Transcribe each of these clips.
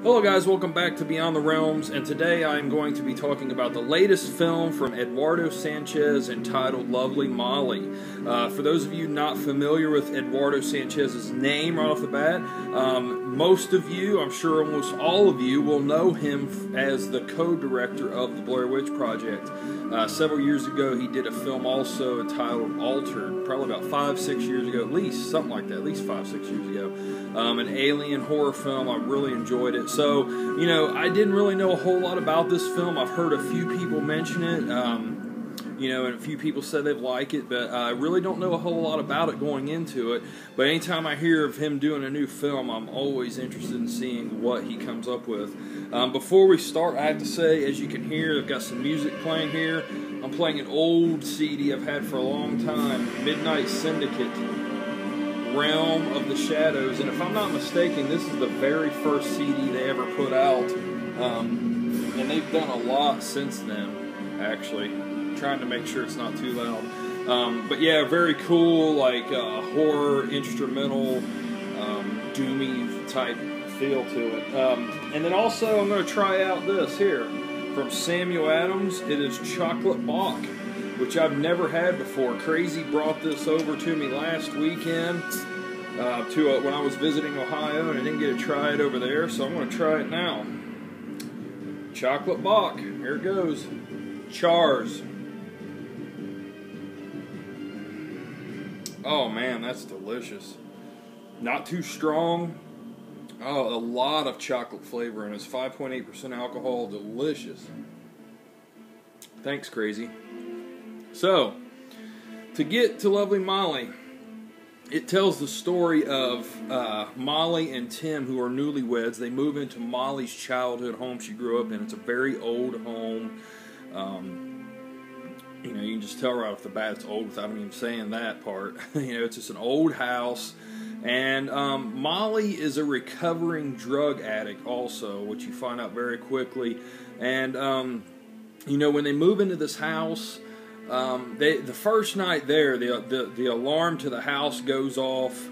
Hello guys, welcome back to Beyond the Realms, and today I'm going to be talking about the latest film from Eduardo Sanchez entitled Lovely Molly. For those of you not familiar with Eduardo Sanchez's name right off the bat, most of you, I'm sure almost all of you, will know him as the co-director of the Blair Witch Project. Several years ago he did a film also entitled Altered, probably about 5-6 years ago, at least, something like that, at least 5-6 years ago. An alien horror film. I really enjoyed it. So, you know, I didn't really know a whole lot about this film. I've heard a few people mention it, you know, and a few people said they like it, but I really don't know a whole lot about it going into it. But anytime I hear of him doing a new film, I'm always interested in seeing what he comes up with. Before we start, I have to say, as you can hear, I've got some music playing here. I'm playing an old CD I've had for a long time, Midnight Syndicate, Realm of the Shadows, and if I'm not mistaken, this is the very first CD they ever put out, and they've done a lot since then, actually. I'm trying to make sure it's not too loud. But yeah, very cool, like horror, instrumental, doomy type feel to it. And then also I'm going to try out this here, from Samuel Adams. It is Chocolate Bach, which I've never had before. Crazy brought this over to me last weekend when I was visiting Ohio, and I didn't get to try it over there, so I'm going to try it now. Chocolate Bach. Here it goes. Chars. Oh man, that's delicious. Not too strong. Oh, a lot of chocolate flavor, and it's 5.8% alcohol. Delicious. Thanks, Crazy. So, to get to Lovely Molly, it tells the story of Molly and Tim, who are newlyweds. They move into Molly's childhood home she grew up in. It's a very old home. You know, you can just tell right off the bat it's old without even saying that part. You know, it's just an old house. And Molly is a recovering drug addict also, which you find out very quickly. And, you know, when they move into this house, the first night there, the alarm to the house goes off,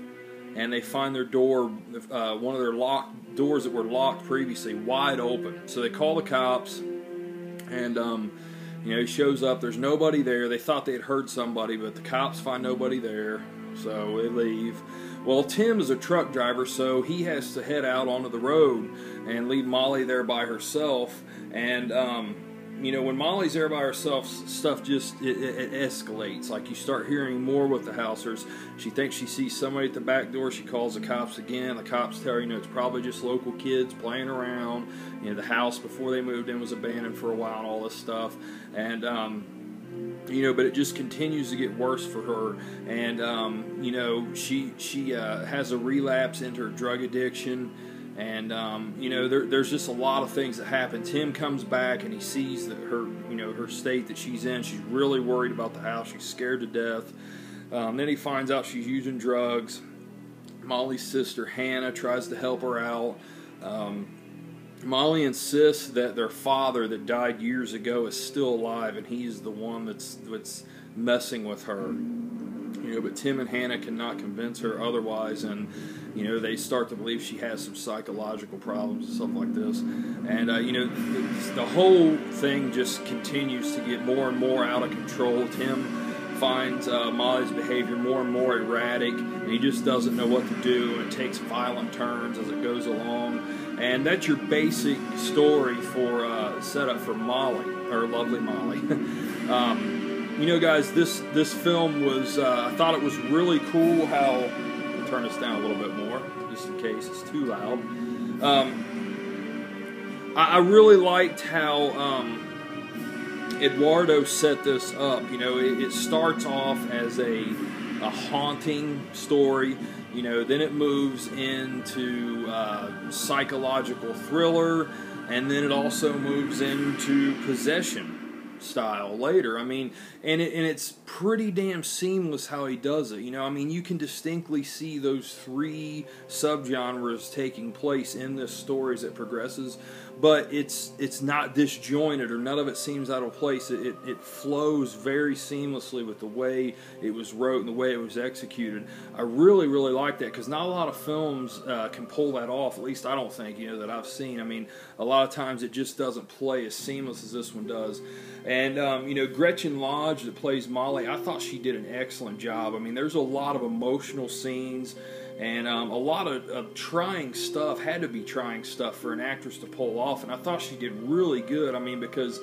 and they find their door, one of their locked doors that were locked previously, wide open. So they call the cops, and you know, he shows up. There's nobody there. They thought they had heard somebody, but the cops find nobody there, so they leave. Well, Tim is a truck driver, so he has to head out onto the road and leave Molly there by herself. And you know, when Molly's there by herself, stuff just, it escalates. Like, you start hearing more with the housers. She thinks she sees somebody at the back door. She calls the cops again. The cops tell her, you know, it's probably just local kids playing around. You know, the house before they moved in was abandoned for a while and all this stuff. And, you know, but it just continues to get worse for her. And, you know, she has a relapse into her drug addiction. And, you know, there's just a lot of things that happen. Tim comes back and he sees that her, you know, her state that she's in. She's really worried about the house. She's scared to death. Then he finds out she's using drugs. Molly's sister, Hannah, tries to help her out. Molly insists that their father that died years ago is still alive, and he's the one that's messing with her. You know, but Tim and Hannah cannot convince her otherwise, and you know, they start to believe she has some psychological problems and stuff like this. And you know, the whole thing just continues to get more and more out of control. Tim finds Molly's behavior more and more erratic, and he just doesn't know what to do, and it takes violent turns as it goes along. And that's your basic story for setup for Molly, or Lovely Molly. You know, guys, this film was, I thought it was really cool how, I'll turn this down a little bit more, just in case it's too loud. I really liked how Eduardo set this up. You know, it starts off as a haunting story. You know, then it moves into psychological thriller, and then it also moves into possession style later. I mean, and it's pretty damn seamless how he does it. You know, I mean, you can distinctly see those three subgenres taking place in this story as it progresses, but it's not disjointed, or none of it seems out of place. It flows very seamlessly with the way it was wrote and the way it was executed. I really, really like that, because not a lot of films can pull that off. At least I don't think, you know, that I've seen. I mean, a lot of times it just doesn't play as seamless as this one does. And, you know, Gretchen Lodge, that plays Molly, I thought she did an excellent job. I mean, there's a lot of emotional scenes, and a lot of trying stuff, had to be trying stuff for an actress to pull off, and I thought she did really good. I mean, because,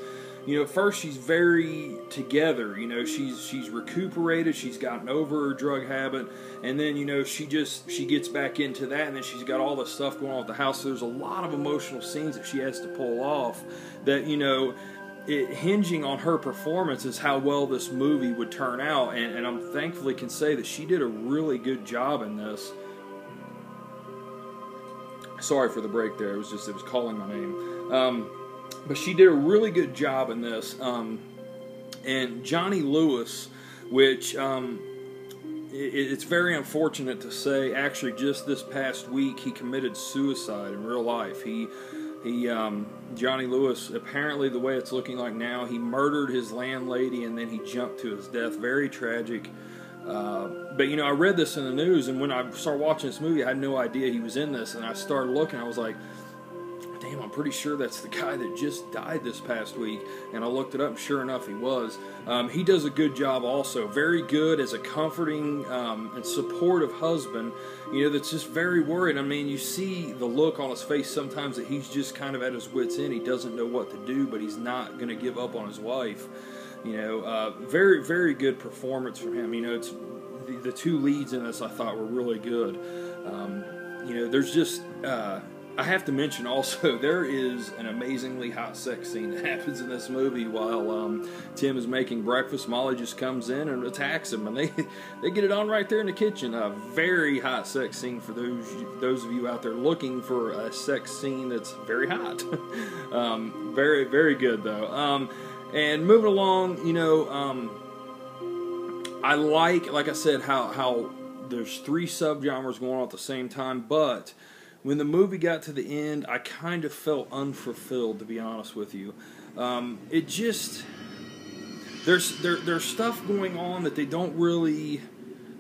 you know, first she's very together, you know, she's recuperated, she's gotten over her drug habit, and then, you know, she gets back into that, and then she's got all this stuff going on at the house. So there's a lot of emotional scenes that she has to pull off that, you know, hinging on her performance is how well this movie would turn out, and I'm thankfully can say that she did a really good job in this. Sorry for the break there, it was calling my name. But she did a really good job in this. And Johnny Lewis, which it's very unfortunate to say, actually just this past week he committed suicide in real life. Johnny Lewis, apparently the way it's looking like now, he murdered his landlady and then he jumped to his death. Very tragic. But, you know, I read this in the news, and when I started watching this movie, I had no idea he was in this, and I started looking, I was like, damn, I'm pretty sure that's the guy that just died this past week, and I looked it up, and sure enough, he was. He does a good job also, very good as a comforting and supportive husband, you know, that's just very worried. I mean, you see the look on his face sometimes that he's just kind of at his wit's end. He doesn't know what to do, but he's not going to give up on his wife. You know, very, very good performance from him. You know, it's the two leads in this I thought were really good. You know, there's just, I have to mention also, there is an amazingly hot sex scene that happens in this movie while Tim is making breakfast. Molly just comes in and attacks him, and they get it on right there in the kitchen. A very hot sex scene for those of you out there looking for a sex scene that's very hot. Very, very good, though. And moving along, you know, I like I said, how there's three subgenres going on at the same time, but when the movie got to the end, I kind of felt unfulfilled, to be honest with you. It just, there's stuff going on that they don't really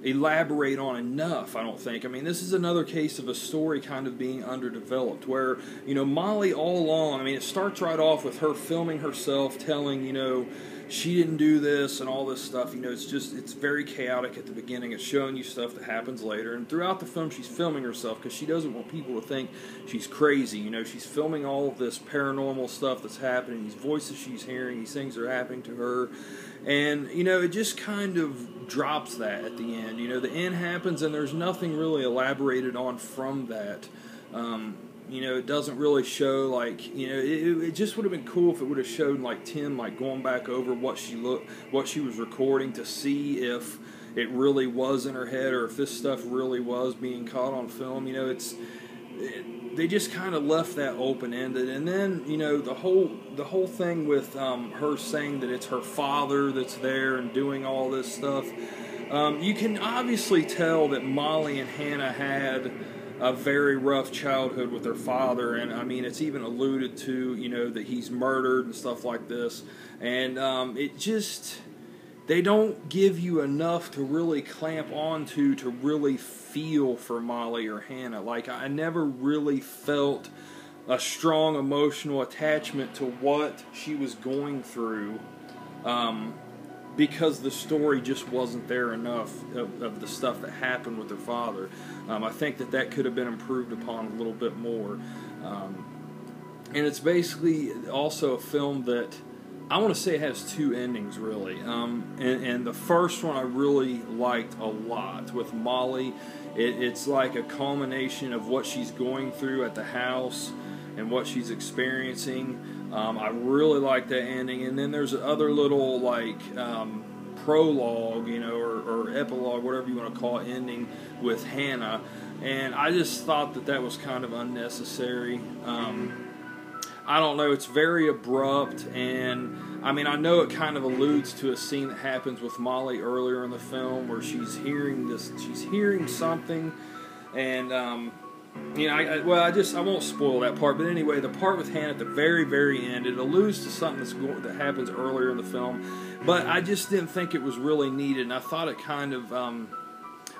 elaborate on enough, I don't think. I mean, this is another case of a story kind of being underdeveloped, where, you know, Molly all along, I mean, it starts right off with her filming herself, telling, you know, she didn't do this and all this stuff. You know, it's very chaotic at the beginning. It's showing you stuff that happens later, and throughout the film she's filming herself because she doesn't want people to think she's crazy. You know, she's filming all of this paranormal stuff that's happening, these voices she's hearing, these things are happening to her, and, you know, it just kind of drops that at the end. You know, the end happens and there's nothing really elaborated on from that. You know, it doesn't really show, like, you know, it just would have been cool if it would have showed, like, Tim, like, going back over what she was recording to see if it really was in her head or if this stuff really was being caught on film. You know, they just kind of left that open-ended. And then, you know, the whole thing with her saying that it's her father that's there and doing all this stuff, you can obviously tell that Molly and Hannah had a very rough childhood with their father, and I mean, it's even alluded to, you know, that he's murdered and stuff like this, and it just, they don't give you enough to really clamp onto to really feel for Molly or Hannah. Like, I never really felt a strong emotional attachment to what she was going through, because the story just wasn't there enough of the stuff that happened with her father. I think that could have been improved upon a little bit more. And it's basically also a film that, I want to say, it has two endings, really. And the first one I really liked a lot with Molly. It's like a culmination of what she's going through at the house and what she's experiencing. I really like that ending. And then there's other little, like, prologue, you know, or epilogue, whatever you want to call it, ending with Hannah. And I just thought that was kind of unnecessary. I don't know, it's very abrupt, and I mean, I know it kind of alludes to a scene that happens with Molly earlier in the film where she's hearing something, and you know, I won't spoil that part, but anyway, the part with Hannah at the very, very end, it alludes to something that happens earlier in the film, but I just didn't think it was really needed, and I thought it kind of,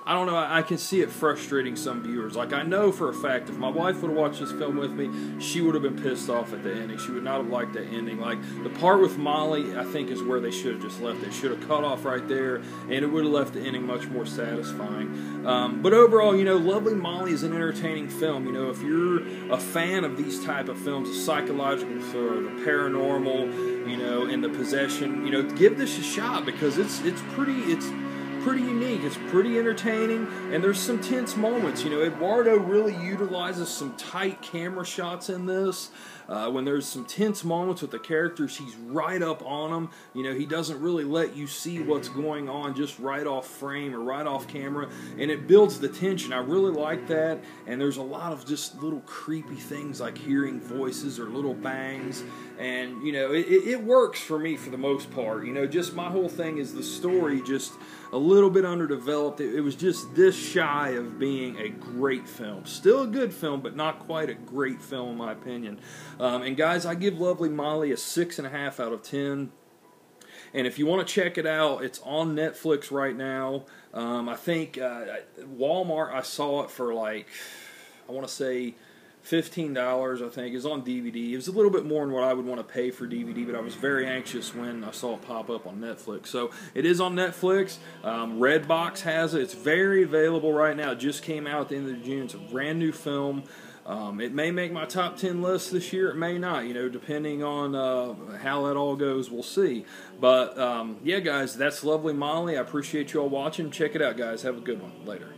I don't know, I can see it frustrating some viewers. Like, I know for a fact, if my wife would have watched this film with me, she would have been pissed off at the ending. She would not have liked the ending. Like, the part with Molly, I think, is where they should have just left it. They should have cut off right there, and it would have left the ending much more satisfying. But overall, you know, Lovely Molly is an entertaining film. You know, if you're a fan of these type of films, the psychological thriller, the paranormal, you know, and the possession, you know, give this a shot, because it's pretty unique, it's pretty entertaining, and there's some tense moments. You know, Eduardo really utilizes some tight camera shots in this. When there's some tense moments with the characters, he's right up on them. You know, he doesn't really let you see what's going on just right off frame or right off camera, and it builds the tension. I really like that, and there's a lot of just little creepy things like hearing voices or little bangs, and, you know, it works for me for the most part. You know, just my whole thing is the story just a little bit underdeveloped. It was just this shy of being a great film. Still a good film, but not quite a great film in my opinion. And guys, I give Lovely Molly a 6.5 out of 10. And if you want to check it out, it's on Netflix right now. I think Walmart, I saw it for like, I want to say $15, I think. It's on DVD. It was a little bit more than what I would want to pay for DVD, but I was very anxious when I saw it pop up on Netflix. So it is on Netflix. Redbox has it. It's very available right now. It just came out at the end of June. It's a brand new film. It may make my top 10 list this year. It may not, you know, depending on how that all goes. We'll see. But, yeah, guys, that's Lovely Molly. I appreciate you all watching. Check it out, guys. Have a good one. Later.